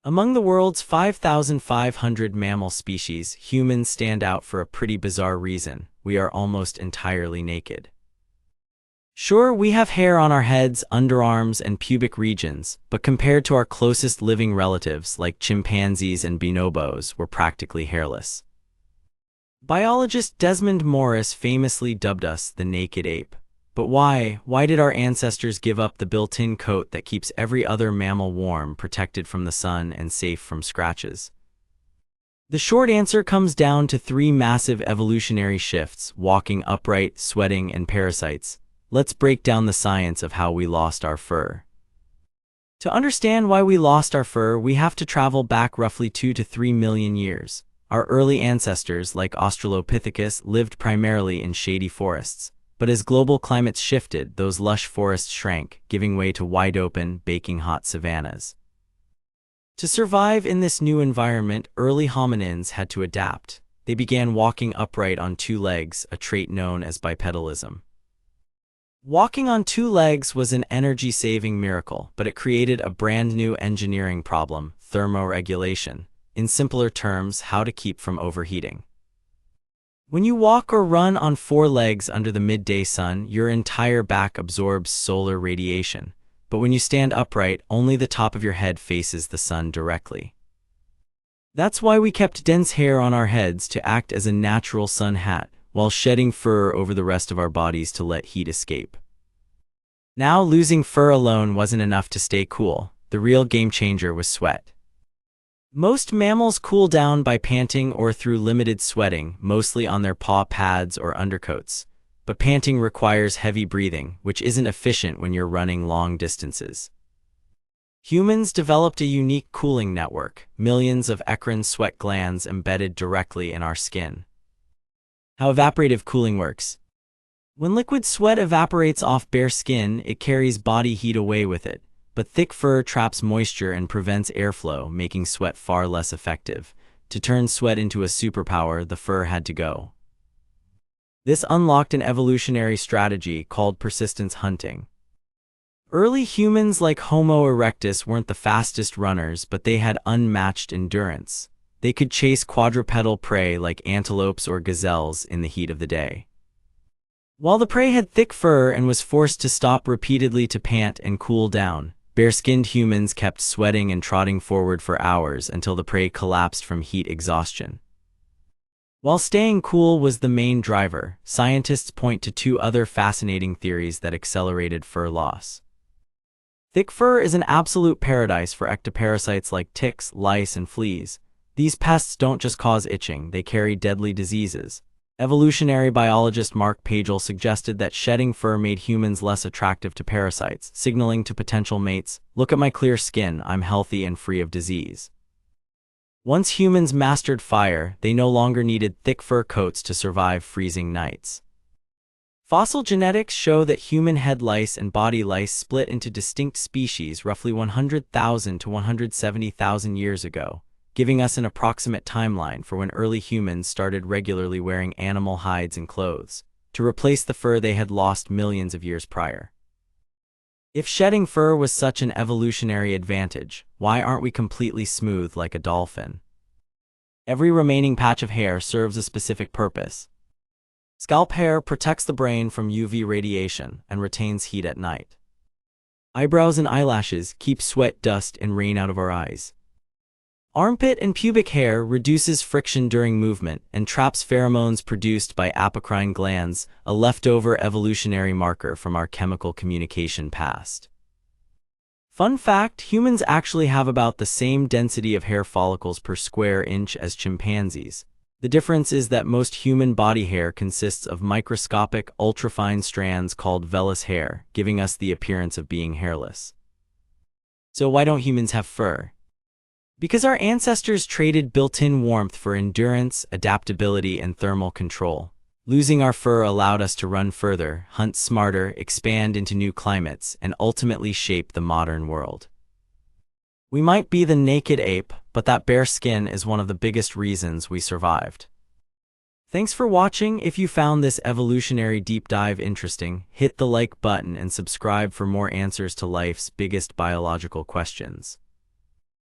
Among the world's 5,500 mammal species, humans stand out for a pretty bizarre reason. We are almost entirely naked. Sure, we have hair on our heads, underarms, and pubic regions, but compared to our closest living relatives like chimpanzees and bonobos, we're practically hairless. Biologist Desmond Morris famously dubbed us the naked ape. But why? Why did our ancestors give up the built-in coat that keeps every other mammal warm, protected from the sun, and safe from scratches? The short answer comes down to three massive evolutionary shifts: walking upright, sweating, and parasites. Let's break down the science of how we lost our fur. To understand why we lost our fur, we have to travel back roughly 2 to 3 million years. Our early ancestors, like Australopithecus, lived primarily in shady forests. But as global climates shifted, those lush forests shrank, giving way to wide-open, baking-hot savannas. To survive in this new environment, early hominins had to adapt. They began walking upright on two legs, a trait known as bipedalism. Walking on two legs was an energy-saving miracle, but it created a brand-new engineering problem: thermoregulation. In simpler terms, how to keep from overheating. When you walk or run on four legs under the midday sun, your entire back absorbs solar radiation. But when you stand upright, only the top of your head faces the sun directly. That's why we kept dense hair on our heads to act as a natural sun hat, while shedding fur over the rest of our bodies to let heat escape. Now, losing fur alone wasn't enough to stay cool. The real game changer was sweat. Most mammals cool down by panting or through limited sweating, mostly on their paw pads or undercoats. But panting requires heavy breathing, which isn't efficient when you're running long distances. Humans developed a unique cooling network: millions of eccrine sweat glands embedded directly in our skin. How evaporative cooling works. When liquid sweat evaporates off bare skin, it carries body heat away with it. But thick fur traps moisture and prevents airflow, making sweat far less effective. To turn sweat into a superpower, the fur had to go. This unlocked an evolutionary strategy called persistence hunting. Early humans like Homo erectus weren't the fastest runners, but they had unmatched endurance. They could chase quadrupedal prey like antelopes or gazelles in the heat of the day. While the prey had thick fur and was forced to stop repeatedly to pant and cool down, bare-skinned humans kept sweating and trotting forward for hours until the prey collapsed from heat exhaustion. While staying cool was the main driver, scientists point to two other fascinating theories that accelerated fur loss. Thick fur is an absolute paradise for ectoparasites like ticks, lice, and fleas. These pests don't just cause itching, they carry deadly diseases. Evolutionary biologist Mark Pagel suggested that shedding fur made humans less attractive to parasites, signaling to potential mates, "Look at my clear skin, I'm healthy and free of disease." Once humans mastered fire, they no longer needed thick fur coats to survive freezing nights. Fossil genetics show that human head lice and body lice split into distinct species roughly 100,000 to 170,000 years ago, giving us an approximate timeline for when early humans started regularly wearing animal hides and clothes, to replace the fur they had lost millions of years prior. If shedding fur was such an evolutionary advantage, why aren't we completely smooth like a dolphin? Every remaining patch of hair serves a specific purpose. Scalp hair protects the brain from UV radiation and retains heat at night. Eyebrows and eyelashes keep sweat, dust, and rain out of our eyes. Armpit and pubic hair reduces friction during movement and traps pheromones produced by apocrine glands, a leftover evolutionary marker from our chemical communication past. Fun fact, humans actually have about the same density of hair follicles per square inch as chimpanzees. The difference is that most human body hair consists of microscopic, ultrafine strands called vellus hair, giving us the appearance of being hairless. So why don't humans have fur? Because our ancestors traded built-in warmth for endurance, adaptability, and thermal control. Losing our fur allowed us to run further, hunt smarter, expand into new climates, and ultimately shape the modern world. We might be the naked ape, but that bare skin is one of the biggest reasons we survived. Thanks for watching. If you found this evolutionary deep dive interesting, hit the like button and subscribe for more answers to life's biggest biological questions.